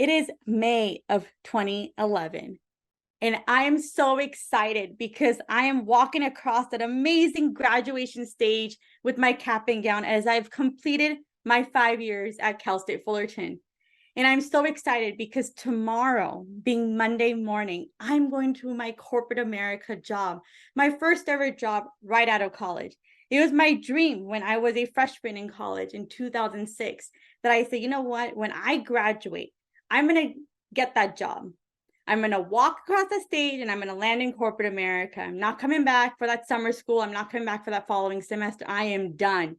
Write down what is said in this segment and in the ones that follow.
It is May of 2011. And I am so excited because I am walking across that amazing graduation stage with my cap and gown as I've completed my 5 years at Cal State Fullerton. And I'm so excited because tomorrow, being Monday morning, I'm going to my corporate America job, my first ever job right out of college. It was my dream when I was a freshman in college in 2006 that I said, you know what, when I graduate, I'm going to get that job. I'm going to walk across the stage and I'm going to land in corporate America. I'm not coming back for that summer school. I'm not coming back for that following semester. I am done.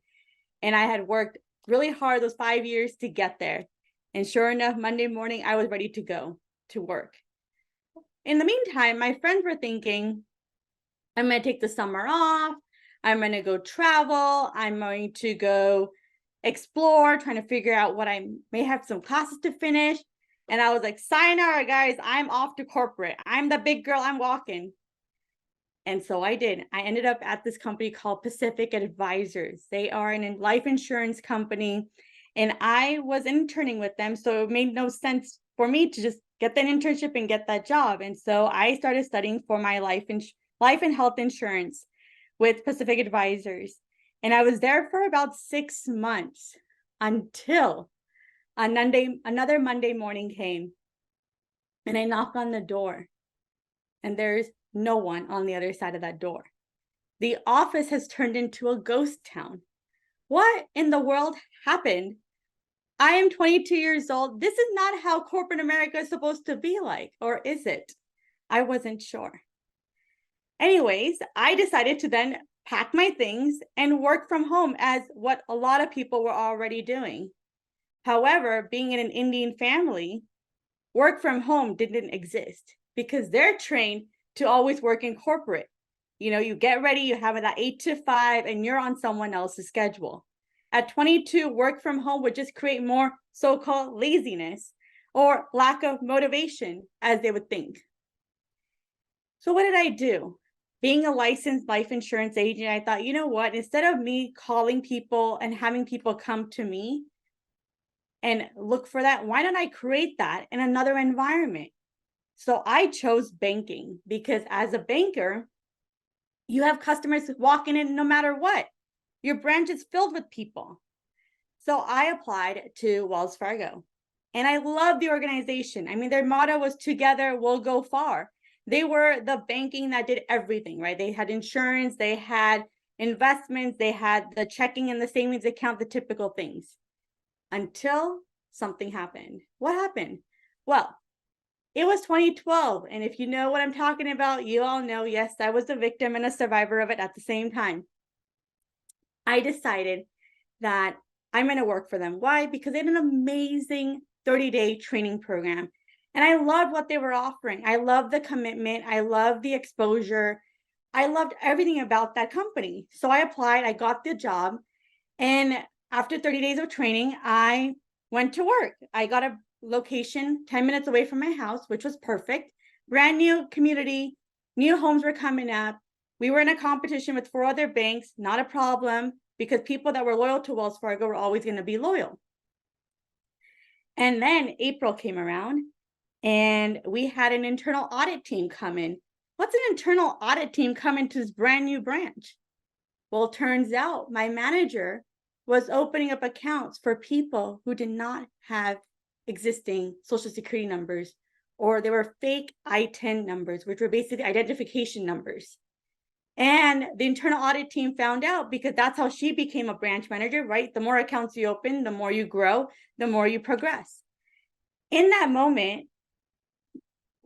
And I had worked really hard those 5 years to get there. And sure enough, Monday morning, I was ready to go to work. In the meantime, my friends were thinking, I'm going to take the summer off. I'm going to go travel. I'm going to go explore, trying to figure out what I may have some classes to finish. And I was like, sayonara, guys, I'm off to corporate. I'm the big girl, I'm walking. And so I did. I ended up at this company called Pacific Advisors. They are a life insurance company. And I was interning with them. So it made no sense for me to just get that internship and get that job. And so I started studying for my life and health insurance with Pacific Advisors. And I was there for about 6 months until another Monday morning came, and I knock on the door, and there's no one on the other side of that door. The office has turned into a ghost town. What in the world happened? I am 22 years old. This is not how corporate America is supposed to be like, or is it? I wasn't sure. Anyways, I decided to then pack my things and work from home, as what a lot of people were already doing. However, being in an Indian family, work from home didn't exist because they're trained to always work in corporate. You know, you get ready, you have that 8 to 5, and you're on someone else's schedule. At 22, work from home would just create more so-called laziness or lack of motivation, as they would think. So what did I do? Being a licensed life insurance agent, I thought, you know what, instead of me calling people and having people come to me and look for that, why don't I create that in another environment? So I chose banking because as a banker, you have customers walking in no matter what. Your branch is filled with people. So I applied to Wells Fargo, and I love the organization. I mean, their motto was "Together we'll go far." They were the banking that did everything, right? They had insurance, they had investments, they had the checking and the savings account, the typical things. Until something happened. What happened? Well, it was 2012. And if you know what I'm talking about, you all know, yes, I was a victim and a survivor of it at the same time. I decided that I'm going to work for them. Why? Because they had an amazing 30-day training program. And I loved what they were offering. I loved the commitment. I loved the exposure. I loved everything about that company. So I applied, I got the job. And after 30 days of training, I went to work. I got a location 10 minutes away from my house, which was perfect. Brand new community, new homes were coming up. We were in a competition with 4 other banks, not a problem, because people that were loyal to Wells Fargo were always going to be loyal. And then April came around, and we had an internal audit team come in. What's an internal audit team come into this brand new branch? Well, it turns out my manager was opening up accounts for people who did not have existing Social Security numbers, or they were fake I-10 numbers, which were basically identification numbers. And the internal audit team found out, because that's how she became a branch manager, right? The more accounts you open, the more you grow, the more you progress. In that moment,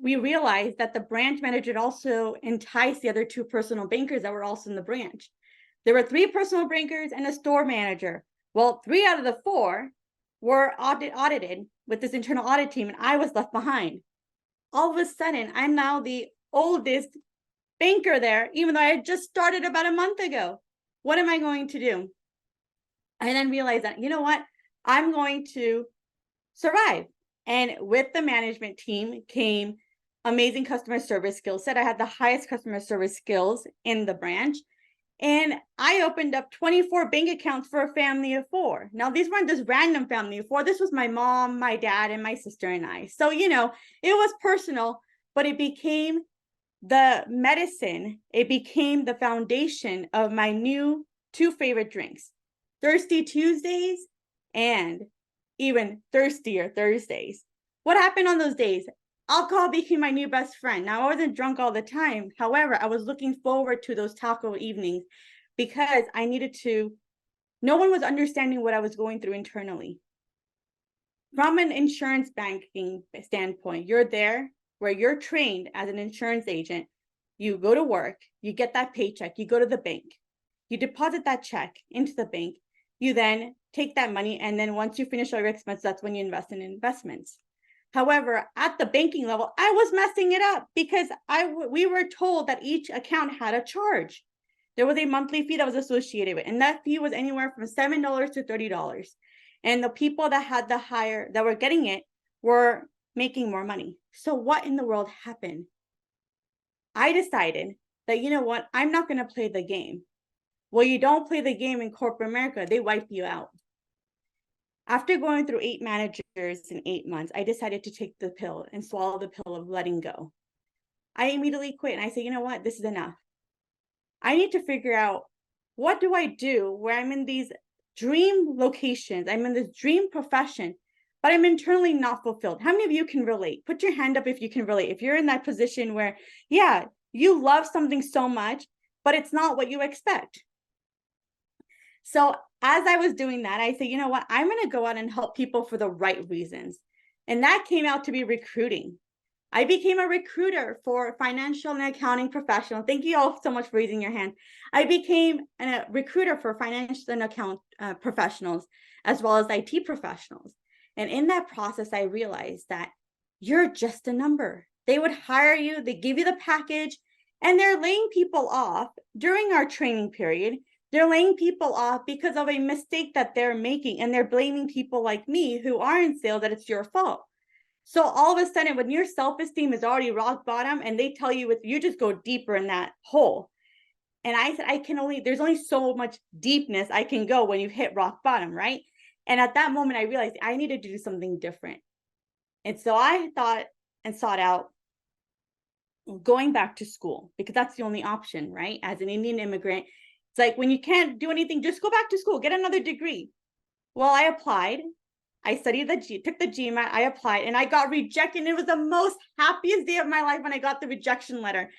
we realized that the branch manager had also enticed the other 2 personal bankers that were also in the branch. There were 3 personal bankers and a store manager. Well, 3 out of the 4 were audited with this internal audit team, and I was left behind. All of a sudden, I'm now the oldest banker there, even though I had just started about a month ago. What am I going to do? I then realized that, you know what? I'm going to survive. And with the management team came amazing customer service skill set. I had the highest customer service skills in the branch. And I opened up 24 bank accounts for a family of 4. Now, these weren't just random family of 4. This was my mom, my dad, and my sister and I. So, it was personal, but it became the medicine. It became the foundation of my new 2 favorite drinks, Thirsty Tuesdays and even Thirstier Thursdays. What happened on those days? Alcohol became my new best friend. Now, I wasn't drunk all the time. However, I was looking forward to those taco evenings because I needed to, no one was understanding what I was going through internally. From an insurance banking standpoint, you're there where you're trained as an insurance agent. You go to work, you get that paycheck, you go to the bank, you deposit that check into the bank, you then take that money, and then once you finish all your expenses, that's when you invest in investments. However, at the banking level, I was messing it up because we were told that each account had a charge. There was a monthly fee that was associated with it, and that fee was anywhere from $7 to $30. And the people that had that were getting it were making more money. So what in the world happened? I decided that, you know what, I'm not going to play the game. Well, you don't play the game in corporate America, they wipe you out. After going through 8 managers in 8 months, I decided to take the pill and swallow the pill of letting go. I immediately quit and I said, you know what, this is enough. I need to figure out, what do I do where I'm in these dream locations, I'm in this dream profession, but I'm internally not fulfilled? How many of you can relate? Put your hand up if you can relate. If you're in that position where, yeah, you love something so much, but it's not what you expect. So as I was doing that, I said, you know what, I'm going to go out and help people for the right reasons. And that came out to be recruiting. I became a recruiter for financial and accounting professionals. Thank you all so much for raising your hand. I became a recruiter for financial and account professionals, as well as IT professionals. And in that process, I realized that you're just a number. They would hire you, they give you the package, and they're laying people off during our training period. They're laying people off because of a mistake that they're making, and they're blaming people like me who are in sales that it's your fault. So all of a sudden, when your self-esteem is already rock bottom and they tell you you just go deeper in that hole. And I said, there's only so much deepness I can go when you hit rock bottom, right? And at that moment, I realized I needed to do something different. And so I thought and sought out going back to school, because that's the only option, right? As an Indian immigrant, it's like, when you can't do anything, just go back to school, get another degree. Well, I applied. I studied took the GMAT, I applied, and I got rejected. And it was the most happiest day of my life when I got the rejection letter,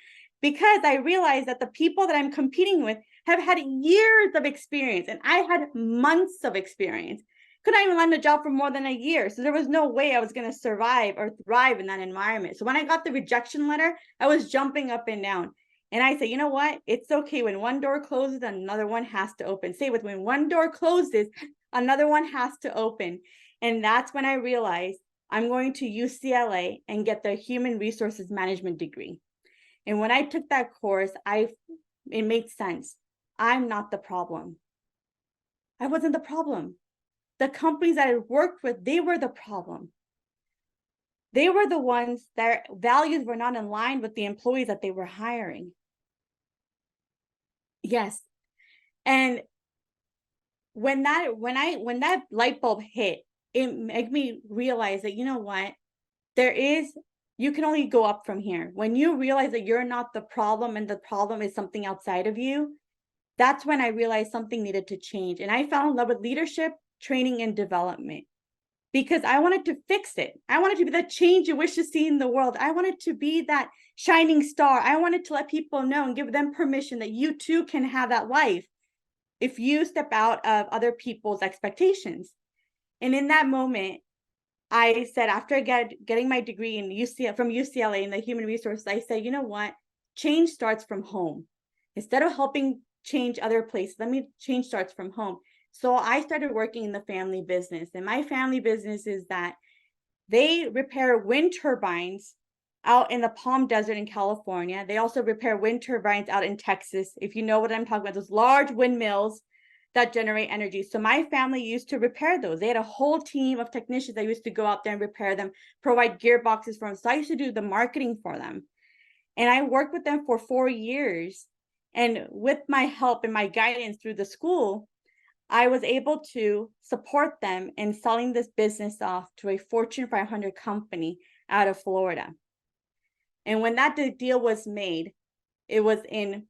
because I realized that the people that I'm competing with have had years of experience, and I had months of experience. Couldn't even land a job for more than a year. So there was no way I was going to survive or thrive in that environment. So when I got the rejection letter, I was jumping up and down. And I said, you know what? It's okay. When one door closes, another one has to open. Say with, when one door closes, another one has to open. And that's when I realized I'm going to UCLA and get the Human Resources Management degree. And when I took that course, it made sense. I'm not the problem. I wasn't the problem. The companies that I worked with, they were the problem. They were the ones that values were not in line with the employees that they were hiring. Yes. And when that light bulb hit, it made me realize that, you know what, you can only go up from here. When you realize that you're not the problem and the problem is something outside of you, that's when I realized something needed to change. And I fell in love with leadership, training, and development, because I wanted to fix it. I wanted to be the change you wish to see in the world. I wanted to be that shining star. I wanted to let people know and give them permission that you too can have that life if you step out of other people's expectations. And in that moment, I said, after getting my degree from UCLA in the human resources, I said, you know what? Change starts from home. Instead of helping change other places, change starts from home. So I started working in the family business. And my family business is that they repair wind turbines out in the Palm Desert in California. They also repair wind turbines out in Texas. If you know what I'm talking about, those large windmills that generate energy. So my family used to repair those. They had a whole team of technicians that used to go out there and repair them, provide gearboxes for them. So I used to do the marketing for them. And I worked with them for 4 years. And with my help and my guidance through the school, I was able to support them in selling this business off to a Fortune 500 company out of Florida. And when that deal was made, it was in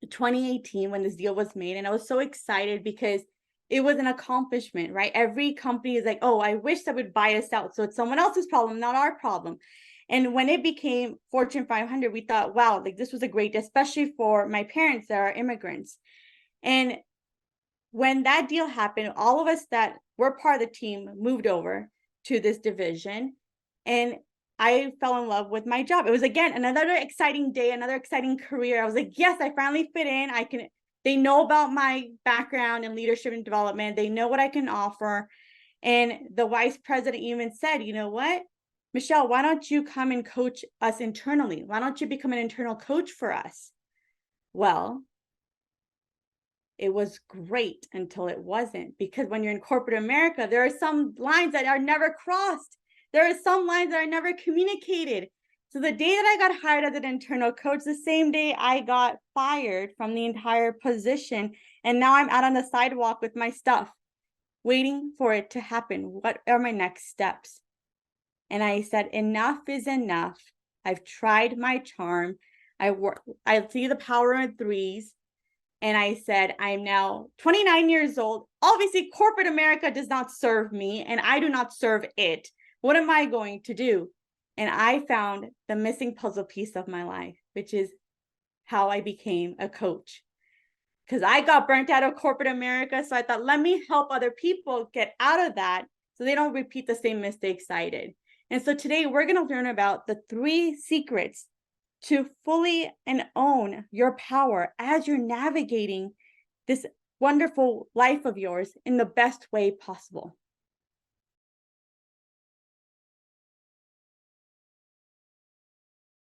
2018 when this deal was made. And I was so excited because it was an accomplishment, right? Every company is like, oh, I wish that would buy us out. So it's someone else's problem, not our problem. And when it became Fortune 500, we thought, wow, like this was a great, especially for my parents that are immigrants. And when that deal happened, all of us that were part of the team moved over to this division, and I fell in love with my job. It was, again, another exciting day, another exciting career. I was like, yes, I finally fit in. They know about my background in leadership and development. They know what I can offer. And the vice president even said, you know what, Michelle, why don't you come and coach us internally? Why don't you become an internal coach for us? Well, it was great until it wasn't, because when you're in corporate America, there are some lines that are never crossed. There are some lines that are never communicated. So the day that I got hired as an internal coach, the same day I got fired from the entire position. And now I'm out on the sidewalk with my stuff, waiting for it to happen. What are my next steps? And I said, enough is enough. I've tried my charm. I see the power in threes. And I said, I'm now 29 years old. Obviously, corporate America does not serve me, and I do not serve it. What am I going to do? And I found the missing puzzle piece of my life, which is how I became a coach. Because I got burnt out of corporate America. So I thought, let me help other people get out of that so they don't repeat the same mistakes I did. And so today we're going to learn about the 3 secrets to fully and own your power as you're navigating this wonderful life of yours in the best way possible.